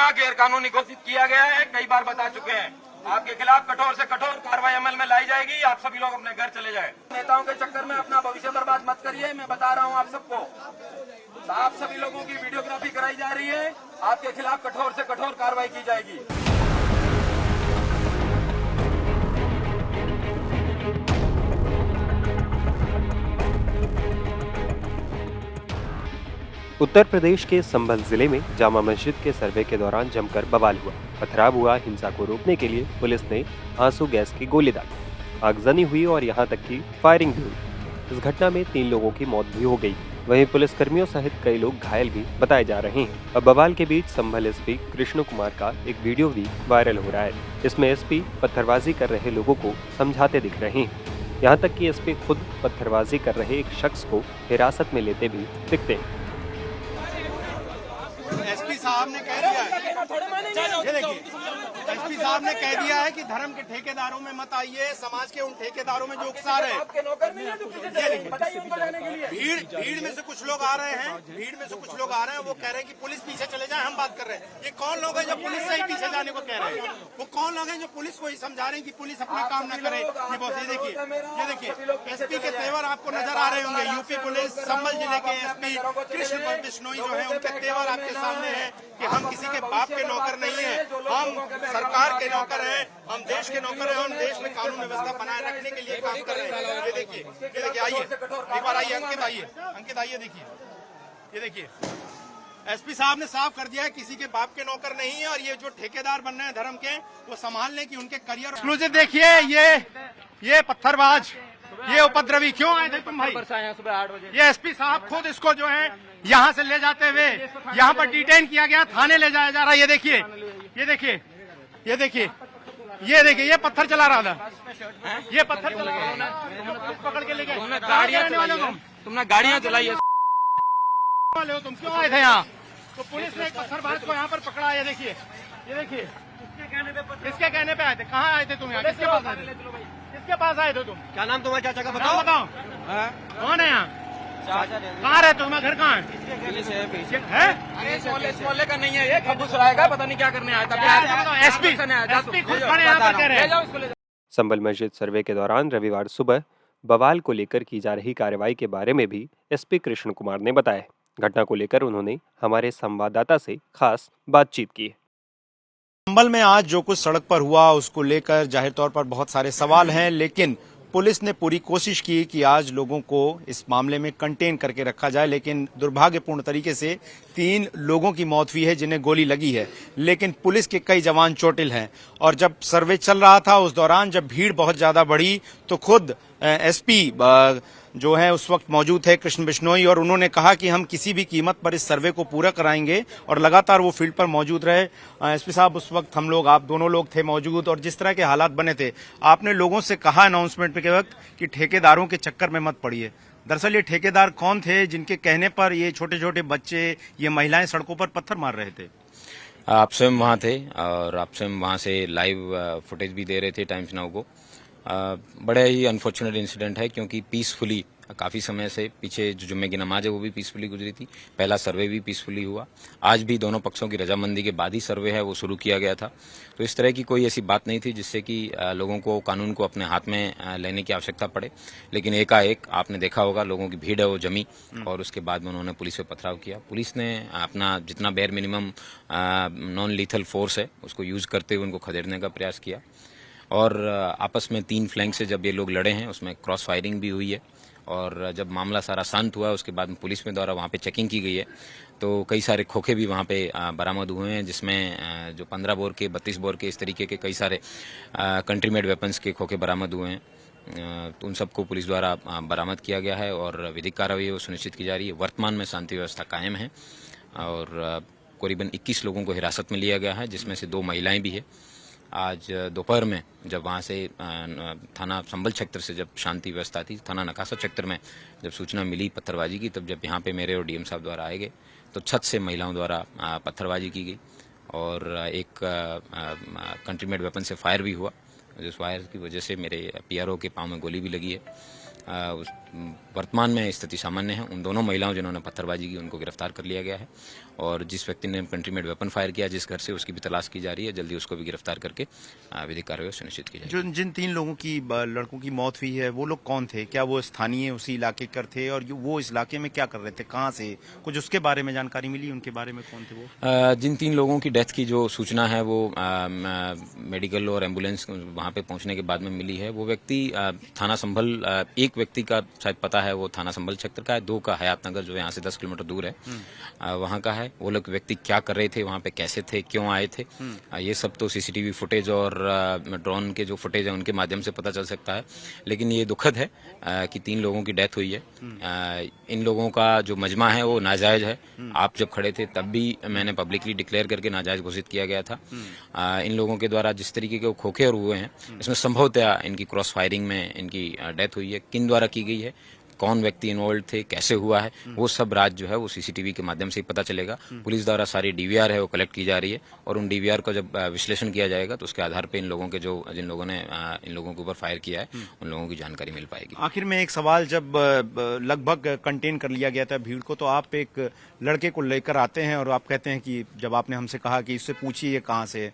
थाना गैर कानूनी घोषित किया गया है, कई बार बता चुके हैं। आपके खिलाफ कठोर से कठोर कार्रवाई अमल में लाई जाएगी। आप सभी लोग अपने घर चले जाएं। नेताओं के चक्कर में अपना भविष्य बर्बाद मत करिए। मैं बता रहा हूं आप सबको, आप सभी लोगों की वीडियोग्राफी कराई जा रही है। आपके खिलाफ कठोर से कठोर कार्रवाई की जाएगी। उत्तर प्रदेश के संभल जिले में जामा मस्जिद के सर्वे के दौरान जमकर बवाल हुआ। पथराव हुआ। हिंसा को रोकने के लिए पुलिस ने आंसू गैस की गोली दागी। आगजनी हुई और यहां तक कि फायरिंग भी हुई। इस घटना में 3 लोगों की मौत भी हो गई। वहीं पुलिसकर्मियों सहित कई लोग घायल भी बताए जा रहे हैं। अब बवाल के बीच संभल एसपी कृष्ण कुमार का एक वीडियो भी वायरल हो रहा है। इसमें एसपी पत्थरबाजी कर रहे लोगों को समझाते दिख रहे हैं। यहाँ तक कि एसपी खुद पत्थरबाजी कर रहे एक शख्स को हिरासत में लेते भी दिखते हैं। एसपी साहब ने कह दिया है, ये देखिए, एसपी साहब ने कह दिया है कि धर्म के ठेकेदारों में मत आइए, समाज के उन ठेकेदारों में जो उकसा रहे हैं। भीड़ में से कुछ लोग आ रहे हैं, वो कह रहे हैं कि पुलिस पीछे चले जाए। हम बात कर रहे हैं, ये कौन लोग हैं जो पुलिस से ही पीछे जाने को कह रहे हैं? वो कौन लोग हैं जो पुलिस को ही समझा रहे हैं कि पुलिस अपना काम न करे? ये बॉस, ये देखिए एसपी के तेवर आपको नजर आ रहे होंगे। यूपी पुलिस संभल जिले के एसपी कृष्ण बिश्नोई जो है, उनके तेवर आपके सामने है कि हम किसी के बाप के नौकर नहीं है, हम सरकार के नौकर हैं, हम देश के नौकर हैं, हम देश में कानून व्यवस्था बनाए रखने के लिए काम कर रहे हैं। ये देखिए, आइए एक बार, आइए अंकित, आइए देखिए, ये देखिए एसपी साहब ने साफ कर दिया है किसी के बाप के नौकर नहीं है। और ये जो ठेकेदार बन रहे हैं धर्म के, वो संभाल लें कि उनके करियर एक्सक्लूसिव। देखिए ये पत्थरबाज, ये उपद्रवी क्यों आए थे तुम भाई? सुबह 8 बजे ये एसपी साहब खुद इसको जो है यहाँ से ले जाते हुए यहाँ पर डिटेन किया गया, थाने ले जाया जा रहा है। ये देखिए, ये पत्थर चला रहा था, ये पत्थर चला रहा था, पकड़ के ले गए। तुमने गाड़ियाँ चलाई वाले हो, तुम क्यों आए थे यहाँ? तो पुलिस ने एक पत्थरबाज को यहाँ पर पकड़ा। ये देखिए, किसके कहने पे आए थे? कहाँ आए थे तुम यहाँ? किसके पास आए थे? किसके पास आए थे तुम? क्या नाम तुम्हारे चाचा का बताओ? कौन है यहाँ? कहाँ रहते हो? तुम्हारा घर कहाँ है? इस मोहल्ले का नहीं है, ये खबूसराय का, पता नहीं क्या करने आया था। एसपी खुद खड़े यहाँ पर कह रहे हैं। संभल मस्जिद सर्वे के दौरान रविवार सुबह बवाल को लेकर की जा रही कार्रवाई के बारे में भी एसपी कृष्ण कुमार ने बताया। घटना को लेकर उन्होंने हमारे संवाददाता से खास बातचीत की। संभल में आज जो कुछ सड़क पर हुआ उसको लेकर जाहिर तौर पर बहुत सारे सवाल हैं, लेकिन पुलिस ने पूरी कोशिश की कि आज लोगों को इस मामले में कंटेन करके रखा जाए। लेकिन दुर्भाग्यपूर्ण तरीके से 3 लोगों की मौत हुई है जिन्हें गोली लगी है, लेकिन पुलिस के कई जवान चोटिल हैं। और जब सर्वे चल रहा था उस दौरान जब भीड़ बहुत ज्यादा बढ़ी तो खुद एसपी जो है उस वक्त मौजूद थे कृष्ण बिश्नोई, और उन्होंने कहा कि हम किसी भी कीमत पर इस सर्वे को पूरा कराएंगे। और लगातार वो फील्ड पर मौजूद रहे। एसपी साहब, उस वक्त आप दोनों लोग थे मौजूद, और जिस तरह के हालात बने थे, आपने लोगों से कहा अनाउंसमेंट के वक्त कि ठेकेदारों के चक्कर में मत पड़िए। दरअसल ये ठेकेदार कौन थे जिनके कहने पर ये छोटे छोटे बच्चे, ये महिलाएं सड़कों पर पत्थर मार रहे थे? आप स्वयं वहाँ थे और आप स्वयं वहाँ से लाइव फुटेज भी दे रहे थे टाइम्स नाउ को। बड़ा ही अनफॉर्चुनेट इंसिडेंट है, क्योंकि पीसफुली काफ़ी समय से पीछे जो जुम्मे की नमाज है वो भी पीसफुली गुजरी थी। पहला सर्वे भी पीसफुली हुआ। आज भी दोनों पक्षों की रजामंदी के बाद ही सर्वे है वो शुरू किया गया था। तो इस तरह की कोई ऐसी बात नहीं थी जिससे कि लोगों को कानून को अपने हाथ में लेने की आवश्यकता पड़े। लेकिन एकाएक आपने देखा होगा लोगों की भीड़ है वो जमी, और उसके बाद में उन्होंने पुलिस पे पथराव किया। पुलिस ने अपना जितना bare minimum non lethal force है उसको यूज़ करते हुए उनको खदेड़ने का प्रयास किया। और आपस में 3 फ्लैंक से जब ये लोग लड़े हैं उसमें क्रॉस फायरिंग भी हुई है। और जब मामला सारा शांत हुआ उसके बाद में पुलिस में द्वारा वहाँ पे चेकिंग की गई है, तो कई सारे खोखे भी वहाँ पे बरामद हुए हैं, जिसमें जो 15 बोर के, 32 बोर के, इस तरीके के कई सारे कंट्री मेड वेपन्स के खोखे बरामद हुए हैं। तो उन सबको पुलिस द्वारा बरामद किया गया है और विधिक कार्रवाई वो सुनिश्चित की जा रही है। वर्तमान में शांति व्यवस्था कायम है और करीबन 21 लोगों को हिरासत में लिया गया है, जिसमें से 2 महिलाएं भी है। आज दोपहर में जब वहाँ से थाना संभल क्षेत्र से जब शांति व्यवस्था थी, थाना नकासा क्षेत्र में जब सूचना मिली पत्थरबाजी की, तब जब यहाँ पे मेरे और डीएम साहब द्वारा आए गए तो छत से महिलाओं द्वारा पत्थरबाजी की गई और एक कंट्री मेड वेपन से फायर भी हुआ, जिस फायर की वजह से मेरे पीआरओ के पाँव में गोली भी लगी है। वर्तमान में स्थिति सामान्य है। उन दोनों महिलाओं जिन्होंने पत्थरबाजी की उनको गिरफ्तार कर लिया गया है और जिस व्यक्ति ने कंट्री मेड वेपन फायर किया जिस घर से, उसकी भी तलाश की जा रही है। जल्दी उसको भी गिरफ्तार करके विधिक कार्रवाई सुनिश्चित की जाएगी। जो जिन 3 लोगों की लड़कों की मौत हुई है वो लोग कौन थे? क्या वो स्थानीय उसी इलाके कर थे और वो इस इलाके में क्या कर रहे थे, कहाँ से, कुछ उसके बारे में जानकारी मिली? उनके बारे में कौन थे वो? जिन 3 लोगों की डेथ की जो सूचना है वो मेडिकल और एम्बुलेंस वहां पे पहुंचने के बाद में मिली है। वो व्यक्ति थाना संभल, एक व्यक्ति का शायद पता है वो थाना संभल क्षेत्र का है, 2 का हयात नगर जो यहाँ से 10 किलोमीटर दूर है वहां का है। वो लोग व्यक्ति क्या कर रहे थे वहां पे, कैसे थे, क्यों आए थे, ये सब तो सीसीटीवी फुटेज और ड्रोन के जो फुटेज है उनके माध्यम से पता चल सकता है। लेकिन ये दुखद है कि 3 लोगों की डेथ हुई है। इन लोगों का जो मजमा है वो नाजायज है। आप जब खड़े थे तब भी मैंने पब्लिकली डिक्लेयर करके नाजायज घोषित किया गया था। इन लोगों के द्वारा जिस तरीके के वो खोखे और हुए हैं, इसमें संभवतया इनकी क्रॉस फायरिंग में इनकी डेथ हुई है। किन द्वारा की गई है, कौन व्यक्ति इन्वॉल्व थे, कैसे हुआ है, वो सब राज जो है वो सीसीटीवी के माध्यम से ही पता चलेगा। पुलिस द्वारा सारी डीवीआर है वो कलेक्ट की जा रही है और उन डीवीआर का जब विश्लेषण किया जाएगा तो उसके आधार पे इन लोगों के जिन लोगों ने इन लोगों के ऊपर फायर किया है उन लोगों की जानकारी मिल पाएगी। आखिर में एक सवाल, जब लगभग कंटेन कर लिया गया था भीड़ को, तो आप एक लड़के को लेकर आते हैं और आप कहते हैं कि जब आपने हमसे कहा कि इससे पूछिए ये कहाँ से,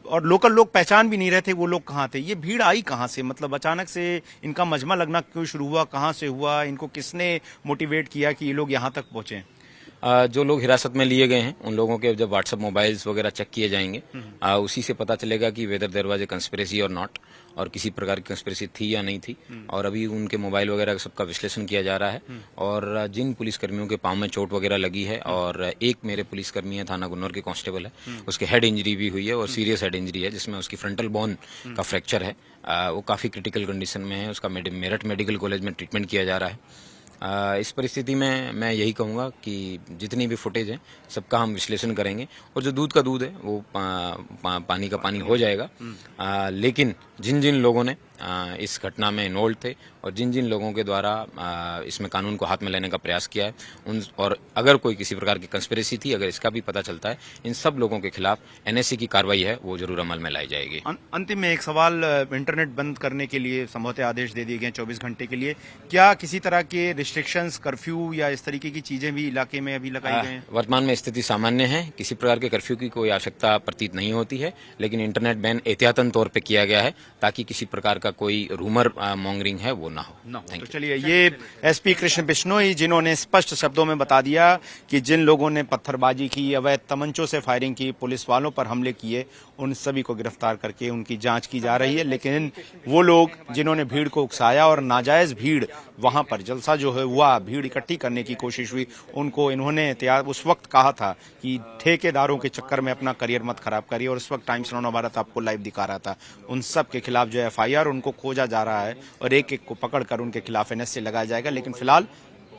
और लोकल लोग पहचान भी नहीं रहे थे वो लोग कहाँ थे, ये भीड़ आई कहाँ से? मतलब अचानक से इनका मजमा लगना क्यों शुरू हुआ, कहाँ से हुआ, इनको किसने मोटिवेट किया कि ये लोग यहाँ तक पहुंचे? जो लोग हिरासत में लिए गए हैं उन लोगों के जब व्हाट्सएप मोबाइल्स वगैरह चेक किए जाएंगे उसी से पता चलेगा कि whether there was a conspiracy और नॉट, और किसी प्रकार की कंस्पिरेसी थी या नहीं थी। और अभी उनके मोबाइल वगैरह सबका विश्लेषण किया जा रहा है। और जिन पुलिसकर्मियों के पांव में चोट वगैरह लगी है, और एक मेरे पुलिसकर्मी है थाना गुन्नौर के कांस्टेबल है, उसके हेड इंजरी भी हुई है और सीरियस हेड इंजरी है जिसमें उसकी फ्रंटल बोन का फ्रैक्चर है। वो काफी क्रिटिकल कंडीशन में है। उसका मेरठ मेडिकल कॉलेज में ट्रीटमेंट किया जा रहा है। इस परिस्थिति में मैं यही कहूँगा कि जितनी भी फुटेज है सबका हम विश्लेषण करेंगे और जो दूध का दूध है वो पानी का पानी हो जाएगा। लेकिन जिन जिन लोगों ने इस घटना में इन्वॉल्व थे और जिन जिन लोगों के द्वारा इसमें कानून को हाथ में लेने का प्रयास किया है उन, और अगर कोई किसी प्रकार की कंस्पिरेसी थी, अगर इसका भी पता चलता है, इन सब लोगों के खिलाफ एनएसए की कार्रवाई है वो जरूर अमल में लाई जाएगी। अंतिम में एक सवाल, इंटरनेट बंद करने के लिए संभवतः आदेश दे दिए गए 24 घंटे के लिए, क्या किसी तरह के रिस्ट्रिक्शंस, कर्फ्यू या इस तरीके की चीजें भी इलाके में अभी लगाई गई हैं? वर्तमान में स्थिति सामान्य है, किसी प्रकार के कर्फ्यू की कोई आवश्यकता प्रतीत नहीं होती है। लेकिन इंटरनेट बैन एहतियातन तौर पर किया गया है ताकि किसी प्रकार का कोई रूमर मॉन्गरिंग है वो ना हो। तो चलिए, ये एसपी कृष्ण बिश्नोई जिन्होंने स्पष्ट शब्दों में बता दिया कि जिन लोगों ने पत्थरबाजी की, अवैध तमंचों से फायरिंग की, पुलिस वालों पर हमले किए, उन सभी को गिरफ्तार करके उनकी जांच की जा रही है। लेकिन वो लोग जिन्होंने भीड़ को उकसाया और नाजायज भीड़ वहां पर जलसा जो है हुआ, भीड़ इकट्ठी करने की कोशिश हुई, उनको इन्होंने उस वक्त कहा था कि ठेकेदारों के चक्कर में अपना करियर मत खराब करिए, और उस वक्त टाइम्स नौ भारत आपको लाइव दिखा रहा था। उन सब के खिलाफ जो एफआईआर उनको खोजा जा रहा है और एक एक को पकड़कर उनके खिलाफ एनएसए लगाया जाएगा। लेकिन फिलहाल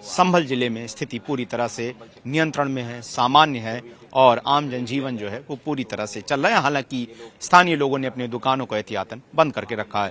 संभल जिले में स्थिति पूरी तरह से नियंत्रण में है, सामान्य है और आम जनजीवन जो है वो पूरी तरह से चल रहा है। हालांकि स्थानीय लोगों ने अपनी दुकानों को एहतियातन बंद करके रखा है।